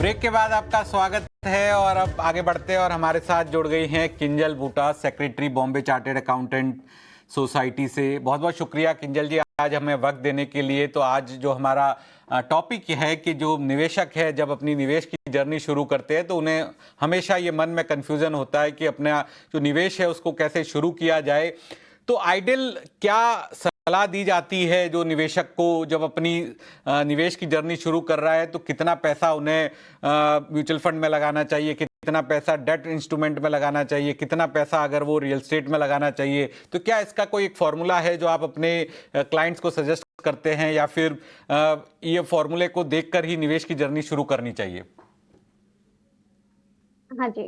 Break के बाद आपका स्वागत है और अब आगे बढ़ते हैं और हमारे साथ जुड़ गई हैं Kinjal Buta, secretary Bombay chartered accountant society से। बहुत बहुत शुक्रिया किंजल जी आज हमें वक्त देने के लिए। तो आज जो हमारा टॉपिक है कि जो निवेशक है जब अपनी निवेश की जर्नी शुरू करते हैं तो उन्हें हमेशा ये मन में कन्फ्यूजन होता है कि अपना जो निवेश है उसको कैसे शुरू किया जाए। तो आइडियल क्या सलाह दी जाती है जो निवेशक को जब अपनी निवेश की जर्नी शुरू कर रहा है, तो कितना पैसा उन्हें म्यूचुअल फंड में लगाना चाहिए, कितना पैसा डेट इंस्ट्रूमेंट में लगाना चाहिए, कितना पैसा अगर वो रियल एस्टेट में लगाना चाहिए? तो क्या इसका कोई एक फॉर्मूला है जो आप अपने क्लाइंट्स को सजेस्ट करते हैं या फिर ये फॉर्मूले को देखकर ही निवेश की जर्नी शुरू करनी चाहिए? हाँ जी।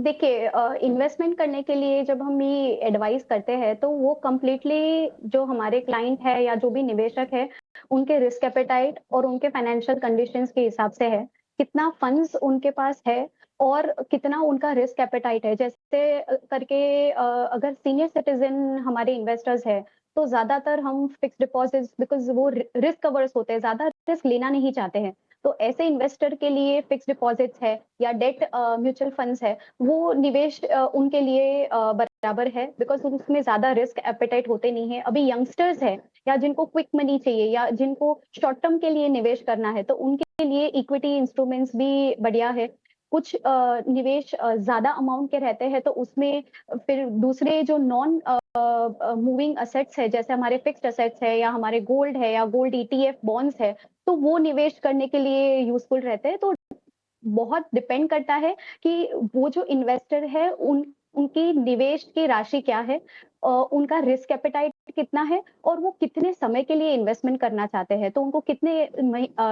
देखिए, इन्वेस्टमेंट करने के लिए जब हम ये एडवाइस करते हैं तो वो कम्प्लीटली जो हमारे क्लाइंट है या जो भी निवेशक है उनके रिस्क एपेटाइट और उनके फाइनेंशियल कंडीशंस के हिसाब से है। कितना फंड्स उनके पास है और कितना उनका रिस्क एपेटाइट है। जैसे करके अगर सीनियर सिटीजन हमारे इन्वेस्टर्स है तो ज्यादातर हम फिक्स डिपॉजिट्स, बिकॉज वो रिस्क कवर्स होते हैं, ज्यादा रिस्क लेना नहीं चाहते हैं। तो ऐसे इन्वेस्टर के लिए फिक्स डिपॉजिट्स है या डेट म्यूचुअल फंड्स है, वो निवेश उनके लिए बराबर है, बिकॉज उसमें ज्यादा रिस्क एपेटाइट होते नहीं है। अभी यंगस्टर्स है या जिनको क्विक मनी चाहिए या जिनको शॉर्ट टर्म के लिए निवेश करना है तो उनके लिए इक्विटी इंस्ट्रूमेंट्स भी बढ़िया है। कुछ निवेश ज्यादा अमाउंट के रहते हैं तो उसमें फिर दूसरे जो नॉन मूविंग असेट्स है, जैसे हमारे फिक्स्ड असेट्स है या हमारे गोल्ड है या गोल्ड ईटीएफ बॉन्ड्स है, तो वो निवेश करने के लिए यूजफुल रहते हैं। तो बहुत डिपेंड करता है कि वो जो इन्वेस्टर है उनकी निवेश की राशि क्या है, उनका रिस्क एपेटाइट कितना है और वो कितने समय के लिए इन्वेस्टमेंट करना चाहते हैं। तो उनको कितने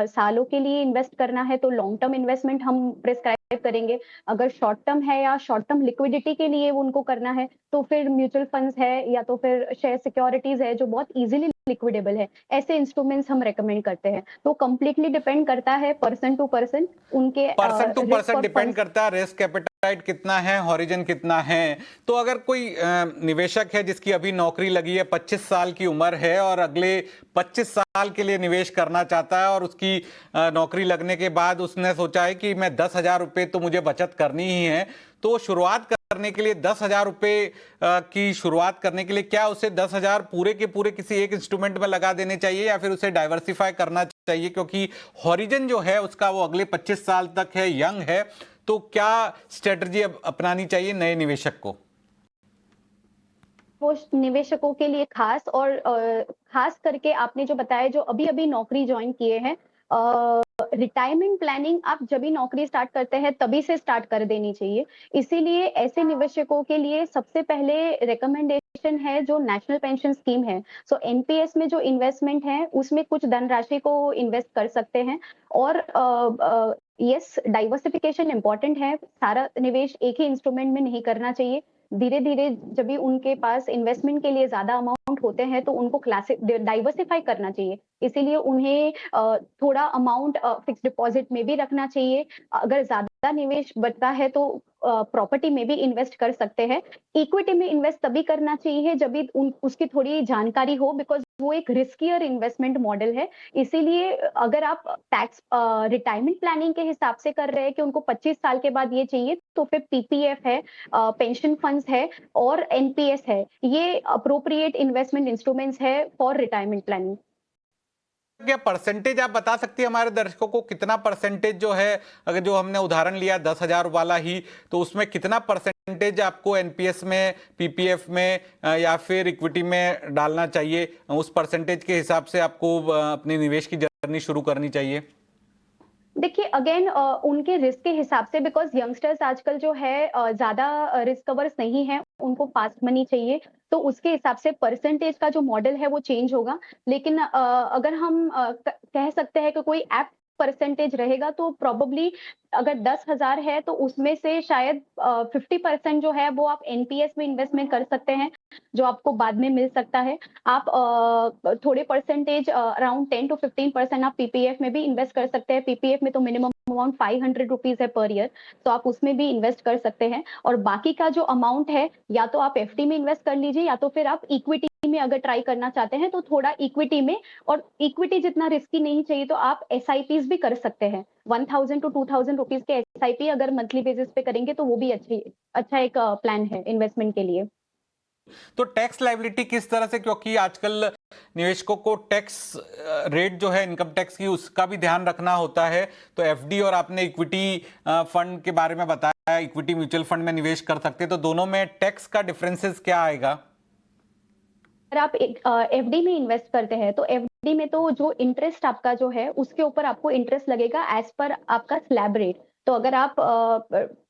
सालों के लिए इन्वेस्ट करना है तो लॉन्ग टर्म इन्वेस्टमेंट हम प्रिस्क्राइब करेंगे। अगर शॉर्ट टर्म है या शॉर्ट टर्म लिक्विडिटी के लिए उनको करना है तो फिर म्यूचुअल फंड्स है या तो फिर शेयर सिक्योरिटीज है जो बहुत इजीली लिक्विडेबल है, ऐसे इंस्ट्रूमेंट्स हम रेकमेंड करते हैं। तो कंप्लीटली डिपेंड करता है पर्सन टू पर्सन, उनके पर्सन टू रिस्क पर्सन और डिपेंड फंड्स। करता है, रिस्क एपेटाइट कितना है, हॉरिजन कितना है। तो अगर कोई निवेशक है जिसकी अभी नौकरी लगी है, 25 साल की उम्र है और अगले 25 साल के लिए निवेश करना चाहता है और उसकी नौकरी लगने के बाद उसने सोचा है कि मैं 10,000 रुपये तो मुझे बचत करनी ही है, तो शुरुआत करने के लिए 10,000 रुपये की शुरुआत करने के लिए क्या उसे 10,000 पूरे के पूरे किसी एक इंस्ट्रूमेंट में लगा देने चाहिए या फिर उसे डाइवर्सिफाई करना चाहिए? क्योंकि हॉरिजन जो है उसका वो अगले 25 साल तक है, यंग है। तो क्या स्ट्रेटजी अपनानी चाहिए नए निवेशक को? वो निवेशकों के लिए खास और खास करके आपने जो बताया जो अभी अभी नौकरी ज्वाइन किए हैं, रिटायरमेंट प्लानिंग आप जब भी नौकरी स्टार्ट करते हैं तभी से स्टार्ट कर देनी चाहिए। इसीलिए ऐसे निवेशकों के लिए सबसे पहले रिकमेंडेशन है जो नेशनल पेंशन स्कीम है। सो एनपीएस में जो इन्वेस्टमेंट है उसमें कुछ धनराशि को इन्वेस्ट कर सकते हैं। और यस, डाइवर्सिफिकेशन इंपॉर्टेंट है, सारा निवेश एक ही इंस्ट्रूमेंट में नहीं करना चाहिए। धीरे धीरे जब भी उनके पास इन्वेस्टमेंट के लिए ज्यादा अमाउंट होते हैं तो उनको क्लासिक डाइवर्सिफाई करना चाहिए। इसीलिए उन्हें थोड़ा अमाउंट फिक्स डिपॉजिट में भी रखना चाहिए। अगर ज्यादा निवेश बढ़ता है तो प्रॉपर्टी में भी इन्वेस्ट कर सकते हैं। इक्विटी में इन्वेस्ट तभी करना चाहिए जब भी उसकी थोड़ी जानकारी हो, बिकॉज वो एक रिस्कियर इन्वेस्टमेंट मॉडल है। इसीलिए अगर आप टैक्स रिटायरमेंट प्लानिंग के हिसाब से कर रहे हैं कि उनको 25 साल के बाद ये चाहिए तो फिर पीपीएफ है, पेंशन फंड्स है और एनपीएस है, ये अप्रोप्रिएट इन्वेस्टमेंट इंस्ट्रूमेंट्स है फॉर रिटायरमेंट प्लानिंग। क्या परसेंटेज आप बता सकती है हमारे दर्शकों को, कितना परसेंटेज जो है, अगर जो हमने उदाहरण लिया 10,000 वाला ही, तो उसमें कितना परसेंटेज आपको एनपीएस में, पीपीएफ में या फिर इक्विटी में डालना चाहिए? उस परसेंटेज के हिसाब से आपको अपनी निवेश की जर्नी शुरू करनी चाहिए। देखिए अगेन उनके रिस्क के हिसाब से, बिकॉज यंगस्टर्स आजकल जो है ज्यादा रिस्क कवर्स नहीं है, उनको फास्ट मनी चाहिए, तो उसके हिसाब से परसेंटेज का जो मॉडल है वो चेंज होगा। लेकिन अगर हम कह सकते हैं कि कोई ऐप परसेंटेज रहेगा तो प्रोबेबली अगर 10,000 है तो उसमें से शायद 50% जो है वो आप एनपीएस में इन्वेस्टमेंट कर सकते हैं, जो आपको बाद में मिल सकता है। आप थोड़े परसेंटेज अराउंड 10 to 15% आप पीपीएफ में भी इन्वेस्ट कर सकते हैं। पीपीएफ में तो मिनिमम अमाउंट 500 रुपीज है पर ईयर, तो आप उसमें भी इन्वेस्ट कर सकते हैं। और बाकी का जो अमाउंट है, या तो आप एफडी में इन्वेस्ट कर लीजिए, या तो फिर आप इक्विटी में अगर ट्राई करना चाहते हैं तो थोड़ा इक्विटी में, और इक्विटी जितना रिस्की नहीं चाहिए तो आप एसआईपीज भी कर सकते हैं। 1000 टू 2000 रुपीज के एसआईपी अगर मंथली बेसिस पे करेंगे तो वो भी अच्छा एक प्लान है इन्वेस्टमेंट के लिए। तो टैक्स लायबिलिटी किस तरह से, क्योंकि आजकल निवेशकों को टैक्स रेट जो है इनकम टैक्स की उसका भी ध्यान रखना होता है, तो एफडी और आपने इक्विटी फंड के बारे में बताया, इक्विटी म्यूचुअल फंड में निवेश कर सकते हैं, तो दोनों में टैक्स का डिफरेंसेस क्या आएगा? अगर आप एक एफडी में इन्वेस्ट करते हैं तो एफडी में तो जो इंटरेस्ट आपका जो है उसके ऊपर आपको इंटरेस्ट लगेगा एज पर आपका स्लैब रेट। तो अगर आप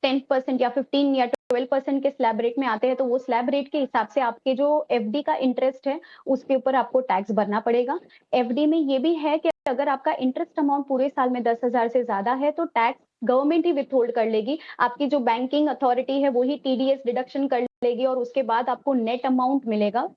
10% या 15 या 12% के स्लैब रेट में आते हैं तो वो स्लैब रेट के हिसाब से आपके जो एफडी का इंटरेस्ट है उसके ऊपर आपको टैक्स भरना पड़ेगा। एफडी में ये भी है कि अगर आपका इंटरेस्ट अमाउंट पूरे साल में 10,000 से ज्यादा है तो टैक्स गवर्नमेंट ही विथहोल्ड कर लेगी। आपकी जो बैंकिंग अथॉरिटी है वही टीडीएस डिडक्शन कर लेगी और उसके बाद आपको नेट अमाउंट मिलेगा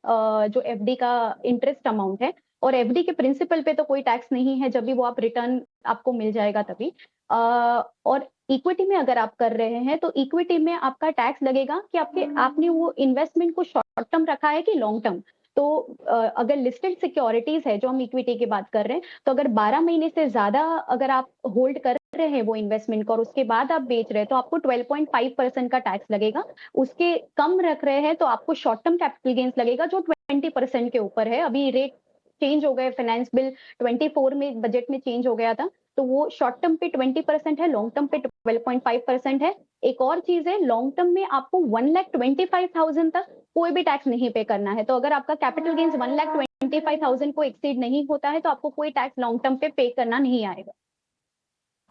जो एफडी का इंटरेस्ट अमाउंट है। और एफडी के प्रिंसिपल पे तो कोई टैक्स नहीं है, जब भी वो आप रिटर्न आपको मिल जाएगा तभी। और इक्विटी में अगर आप कर रहे हैं तो इक्विटी में आपका टैक्स लगेगा कि आपने वो इन्वेस्टमेंट को शॉर्ट टर्म रखा है कि लॉन्ग टर्म। तो अगर लिस्टेड सिक्योरिटीज है जो हम इक्विटी की बात कर रहे हैं, तो अगर 12 महीने से ज्यादा अगर आप होल्ड कर रहे हैं वो इन्वेस्टमेंट को और उसके बाद आप बेच रहे हैं तो आपको 12.5% का टैक्स लगेगा। उसके कम रख रहे हैं तो आपको शॉर्ट टर्म कैपिटल गेन्स लगेगा जो 20% के ऊपर है। अभी रेट चेंज हो गए, फाइनेंस बिल 24 में बजट में चेंज हो गया था, तो वो शॉर्ट टर्म पे 20% है, लॉन्ग टर्म पे 12.5% है। एक और चीज है, लॉन्ग टर्म में आपको 1,25,000 तक कोई भी टैक्स नहीं पे करना है। तो अगर आपका कैपिटल गेन्स 1,25,000 को एक्सीड नहीं होता है तो आपको कोई टैक्स लॉन्ग टर्म पे करना नहीं आएगा।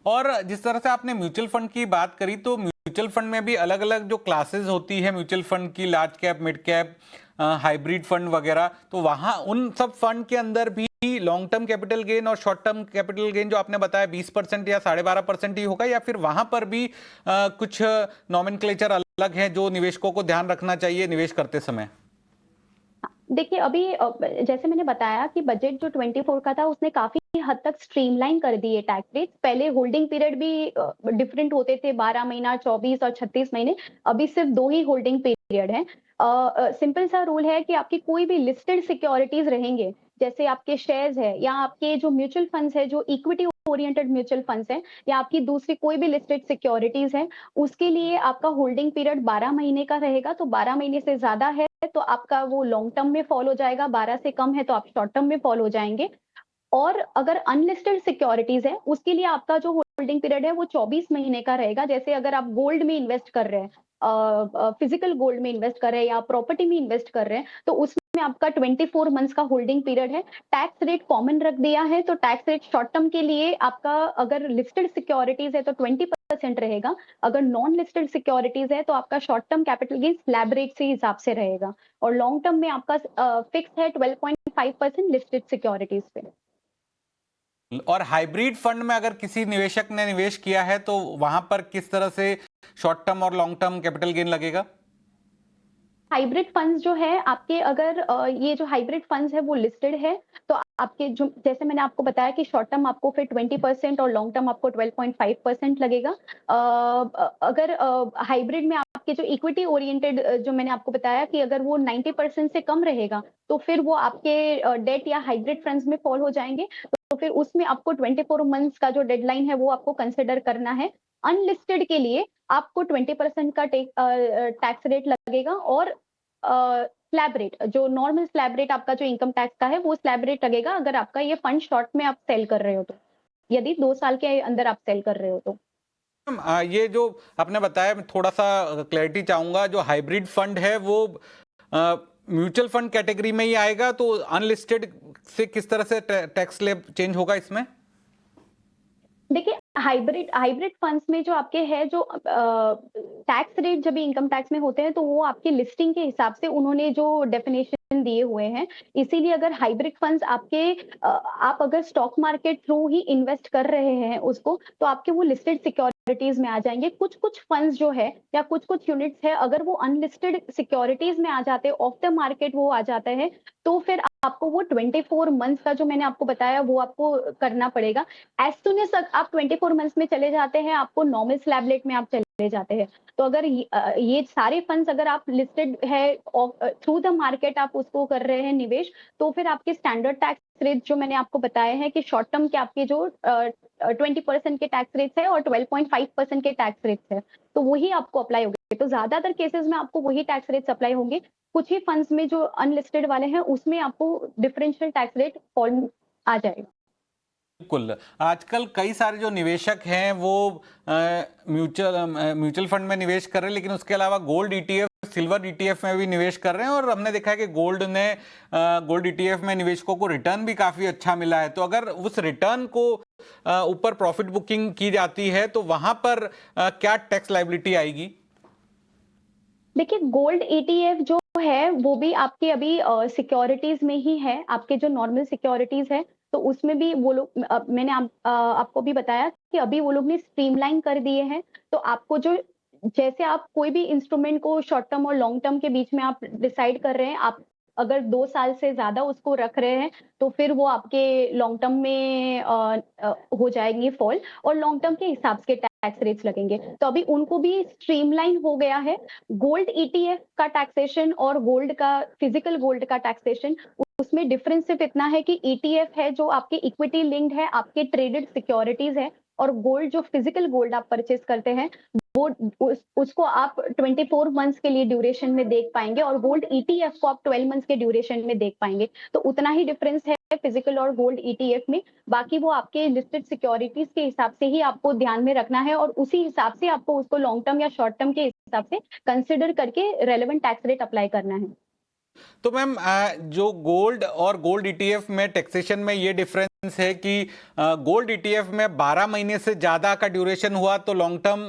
और जिस तरह से आपने म्यूचुअल फंड की बात करी, तो म्यूचुअल फंड में भी अलग अलग जो क्लासेस होती है म्यूचुअल फंड की, large cap, mid cap, hybrid fund वगैरह, तो वहां उन सब फंड के अंदर भी लॉन्ग टर्म कैपिटल गेन और शॉर्ट टर्म कैपिटल गेन जो आपने बताया 20% या 12.5% ही होगा, या फिर वहां पर भी कुछ नॉमेनक्लेचर अलग है जो निवेशकों को ध्यान रखना चाहिए निवेश करते समय? देखिए अभी जैसे मैंने बताया कि बजट जो 24 का था उसने काफी हद तक स्ट्रीमलाइन कर दिए टैक्स रेट। पहले होल्डिंग पीरियड भी डिफरेंट होते थे, 12 महीना, 24 और 36 महीने। अभी सिर्फ 2 ही होल्डिंग पीरियड है। सिंपल सा रूल है कि आपकी कोई भी लिस्टेड सिक्योरिटीज रहेंगे, जैसे आपके शेयर्स है या आपके जो म्यूचुअल फंड्स है, जो इक्विटी ओरिएंटेड म्यूचुअल फंड्स है, या आपकी दूसरी कोई भी लिस्टेड सिक्योरिटीज है, उसके लिए आपका होल्डिंग पीरियड 12 महीने का रहेगा। तो 12 महीने से ज्यादा है तो आपका वो लॉन्ग टर्म में फॉल हो जाएगा, 12 से कम है तो आप शॉर्ट टर्म में फॉल हो जाएंगे। और अगर अनलिस्टेड सिक्योरिटीज है उसके लिए आपका जो होल्डिंग पीरियड है वो 24 महीने का रहेगा। जैसे अगर आप गोल्ड में इन्वेस्ट कर रहे हैं, फिजिकल गोल्ड में इन्वेस्ट कर रहे हैं या प्रॉपर्टी में इन्वेस्ट कर रहे हैं, तो उसमें आपका 24 मंथ्स का होल्डिंग पीरियड है। टैक्स रेट कॉमन रख दिया है, तो टैक्स रेट शॉर्ट टर्म के लिए आपका अगर लिस्टेड सिक्योरिटीज है तो 20% रहेगा। अगर नॉन लिस्टेड सिक्योरिटीज है तो आपका short term capital gain slab rate से हिसाब से रहेगा। और लॉन्ग टर्म में आपका फिक्स है 12.5% लिस्टेड सिक्योरिटीज पे। और हाइब्रिड फंड में अगर किसी निवेशक ने निवेश किया है तो वहां पर किस तरह से शॉर्ट टर्म और लॉन्ग टर्म कैपिटल गेन लगेगा? हाइब्रिड फंड्स जो है आपके, अगर ये जो हाइब्रिड फंड्स है वो लिस्टेड है तो आपके जो, जैसे मैंने आपको बताया कि शॉर्ट टर्म आपको फिर 20% और लॉन्ग टर्म आपको 12.5% लगेगा। अगर हाइब्रिड में आपके जो इक्विटी ओरिएंटेड जो मैंने आपको बताया कि अगर वो 90% से कम रहेगा तो फिर वो आपके डेट या हाइब्रिड फंड्स में फॉल हो जाएंगे। तो फिर उसमें आपको 24 मंथ्स का जो डेडलाइन है वो आपको कंसिडर करना है। अनलिस्टेड के लिए आपको 20% का टैक्स रेट लगेगा। और स्लैब रेट, जो नॉर्मल स्लैब रेट आपका जो इनकम टैक्स का है वो स्लैब रेट लगेगा अगर आपका ये फंड शॉर्ट में आप सेल कर रहे हो तो, यदि 2 साल के अंदर आप सेल कर रहे हो तो। ये जो आपने बताया, मैं थोड़ा सा क्लैरिटी चाहूंगा। जो हाइब्रिड फंड है वो म्यूचुअल फंड कैटेगरी में ही आएगा, तो अनलिस्टेड से किस तरह से टैक्स स्लैब चेंज होगा इसमें? देखिए हाइब्रिड हाइब्रिड फंड्स में जो आपके है जो टैक्स रेट जब भी इनकम टैक्स में होते हैं तो वो आपके लिस्टिंग के हिसाब से उन्होंने जो डेफिनेशन दिए हुए हैं। इसीलिए अगर हाइब्रिड फंड्स आपके आप अगर स्टॉक मार्केट थ्रू ही इन्वेस्ट कर रहे हैं उसको, तो आपके वो लिस्टेड सिक्योरिटी सिक्योरिटीज में आ जाएंगे। कुछ कुछ फंड्स जो है या कुछ कुछ यूनिट्स है, अगर वो अनलिस्टेड सिक्योरिटीज में आ जाते हैं, ऑफ द मार्केट वो आ जाते हैं, तो फिर आपको वो 24 मंथ्स का जो मैंने आपको बताया वो आपको करना पड़ेगा। एज सुन एज आप 24 मंथ्स में चले जाते हैं, आपको नॉर्मल स्लैब रेट में आप चले जाते हैं। तो अगर ये सारे फंड्स अगर आप लिस्टेड है थ्रू द मार्केट आप उसको कर रहे हैं निवेश, तो फिर आपके स्टैंडर्ड टैक्स रेट जो मैंने आपको बताया है कि शॉर्ट टर्म के आपके जो 20% के टैक्स रेट्स है और 12.5% के टैक्स रेट्स है, तो वही आपको अप्लाई होंगे। तो ज्यादातर केसेस में आपको वही टैक्स रेट्स अप्लाई होंगे। कुछ ही फंड्स में जो अनलिस्टेड वाले हैं उसमें आपको डिफरेंशियल टैक्स रेट फॉल आ जाएगा। बिल्कुल। आजकल कई सारे जो निवेशक हैं वो म्यूचुअल फंड में निवेश कर रहे हैं, लेकिन उसके अलावा गोल्ड ईटीएफ, सिल्वर ईटीएफ में भी निवेश कर रहे हैं, और हमने देखा है कि गोल्ड ईटीएफ में निवेशकों को रिटर्न भी काफी अच्छा मिला है। तो अगर उस रिटर्न को ऊपर प्रॉफिट बुकिंग की जाती है तो वहां पर क्या टैक्स लायबिलिटी आएगी? देखिए, गोल्ड ईटीएफ जो है वो भी आपके अभी सिक्योरिटीज में ही है, आपके जो नॉर्मल सिक्योरिटीज है, तो उसमें भी वो लोग मैंने आपको भी बताया कि अभी वो लोग ने स्ट्रीमलाइन कर दिए हैं। तो आपको जो जैसे आप कोई भी इंस्ट्रूमेंट को शॉर्ट टर्म और लॉन्ग टर्म के बीच में आप डिसाइड कर रहे हैं, आप अगर 2 साल से ज़्यादा उसको रख रहे हैं, तो फिर वो आपके लॉन्ग टर्म में हो जाएँगे फॉल, और लॉन्ग टर्म के हिसाब से टैक्स रेट्स लगेंगे। तो अभी उनको भी स्ट्रीमलाइन हो गया है। गोल्ड ईटीएफ का टैक्सेशन और गोल्ड का फिजिकल गोल्ड का टैक्सेशन, उसमें डिफरेंस सिर्फ इतना है कि ईटीएफ है जो आपके इक्विटी लिंक्ड है, आपके ट्रेडेड सिक्योरिटीज है, और गोल्ड जो फिजिकल गोल्ड आप परचेज करते हैं वो उसको आप 24 मंथ्स के लिए ड्यूरेशन में देख पाएंगे, और गोल्ड ईटीएफ को आप 12 मंथ्स के ड्यूरेशन में देख पाएंगे। तो उतना ही डिफरेंस है फिजिकल और गोल्ड ईटीएफ में। बाकी वो आपके लिस्टेड सिक्योरिटीज के हिसाब से ही आपको ध्यान में रखना है, और उसी हिसाब से आपको उसको लॉन्ग टर्म या शॉर्ट टर्म के हिसाब से कंसिडर करके रेलेवेंट टैक्स रेट अप्लाई करना है। तो मैम, जो गोल्ड और गोल्ड ईटीएफ में टैक्सेशन में ये डिफरेंस है कि गोल्ड ईटीएफ में 12 महीने से ज्यादा का ड्यूरेशन हुआ तो लॉन्ग टर्म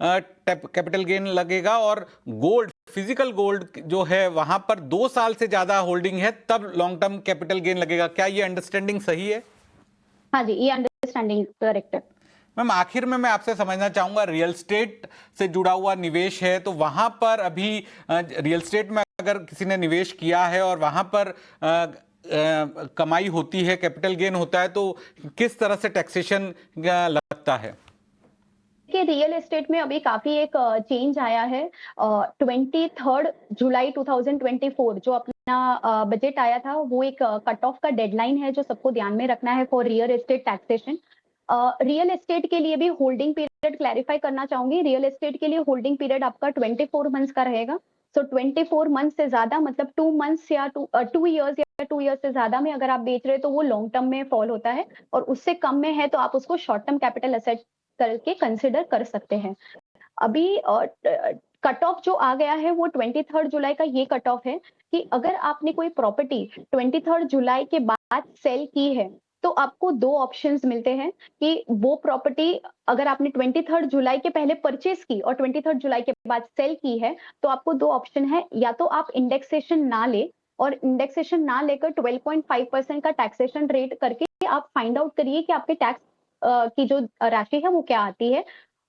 कैपिटल गेन लगेगा, और गोल्ड फिजिकल गोल्ड जो है वहां पर 2 साल से ज्यादा होल्डिंग है तब लॉन्ग टर्म कैपिटल गेन लगेगा। क्या ये अंडरस्टैंडिंग सही है? हाँ जी, ये अंडरस्टैंडिंग करेक्ट है। मैम, आखिर में मैं आपसे समझना चाहूंगा, रियल स्टेट से जुड़ा हुआ निवेश है तो वहां पर अभी रियल स्टेट में अगर किसी ने निवेश किया है और वहां पर कमाई होती है, कैपिटल गेन होता है, तो किस तरह से टैक्सेशन लगता है? कि रियल एस्टेट में अभी काफी एक चेंज आया है। 23 जुलाई 2024 जो अपना बजट आया था, वो एक कट ऑफ का डेडलाइन है जो सबको ध्यान में रखना है for real estate taxation. Real estate के लिए भी होल्डिंग पीरियड क्लैरिफाई करना चाहूंगी। रियल एस्टेट के लिए होल्डिंग पीरियड आपका 24 मंथ्स का रहेगा। सो 24 मंथ्स से ज्यादा मतलब 2 मंथ्स या 2 इयर्स या 2 इयर्स से ज्यादा में अगर आप बेच रहे हैं तो वो लॉन्ग टर्म में फॉल होता है, और उससे कम में है तो आप उसको शॉर्ट टर्म कैपिटल एसेट करके कंसिडर कर सकते हैं। अभी कट ऑफ जो आ गया है वो 23 जुलाई का ये कट ऑफ है कि अगर आपने कोई प्रॉपर्टी 23 जुलाई के बाद सेल की है, तो आपको 2 ऑप्शंस मिलते हैं कि वो प्रॉपर्टी अगर आपने 23 जुलाई के पहले परचेज की और 23 जुलाई के बाद सेल की है, तो आपको 2 ऑप्शन है। या तो आप इंडेक्सेशन ना ले, और इंडेक्सेशन ना लेकर 12.5% का टैक्सेशन रेट करके आप फाइंड आउट करिए कि आपके टैक्स की जो राशि है वो क्या आती है।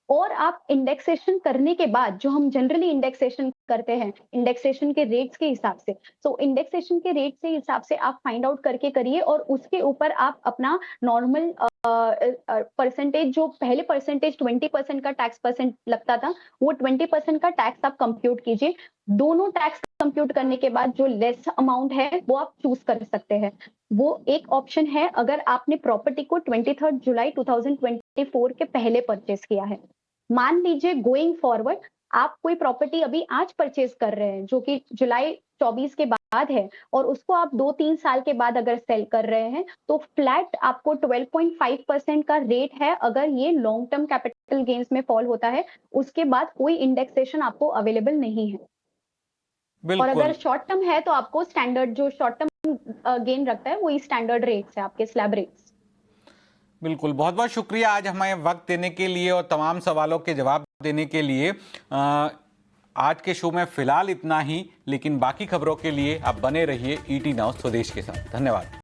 और आप इंडेक्सेशन करने के बाद जो हम जनरली इंडेक्सेशन करते हैं इंडेक्सेशन के रेट्स के हिसाब से, तो इंडेक्सेशन के रेट के हिसाब से आप फाइंड आउट करके करिए, और उसके ऊपर आप अपना नॉर्मल परसेंटेज जो पहले परसेंटेज 20% का टैक्स परसेंट लगता था, वो 20% का टैक्स आप कंप्यूट कीजिए। दोनों टैक्स कंप्यूट करने के बाद जो लेस अमाउंट है वो आप चूज कर सकते हैं। वो एक ऑप्शन है अगर आपने प्रॉपर्टी को 23 जुलाई 2024 के पहले परचेज किया है। मान लीजिए गोइंग फॉरवर्ड आप कोई प्रॉपर्टी अभी आज परचेज कर रहे हैं जो कि जुलाई 24 के बाद है, और उसको आप 2-3 साल के बाद अगर सेल कर रहे हैं, तो फ्लैट आपको 12.5% का रेट है अगर ये लॉन्ग टर्म कैपिटल गेन्स में फॉल होता है। उसके बाद कोई इंडेक्सेशन आपको अवेलेबल नहीं है। और अगर बिल्कुल शॉर्ट टर्म है तो आपको स्टैंडर्ड जो शॉर्ट टर्म गेन रखता है वही स्टैंडर्ड रेट्स है, आपके स्लैब रेट्स। बिल्कुल, बहुत बहुत शुक्रिया आज हमें वक्त देने के लिए और तमाम सवालों के जवाब देने के लिए। आज के शो में फिलहाल इतना ही, लेकिन बाकी खबरों के लिए आप बने रहिए ईटी नाउ स्वदेश के साथ। धन्यवाद।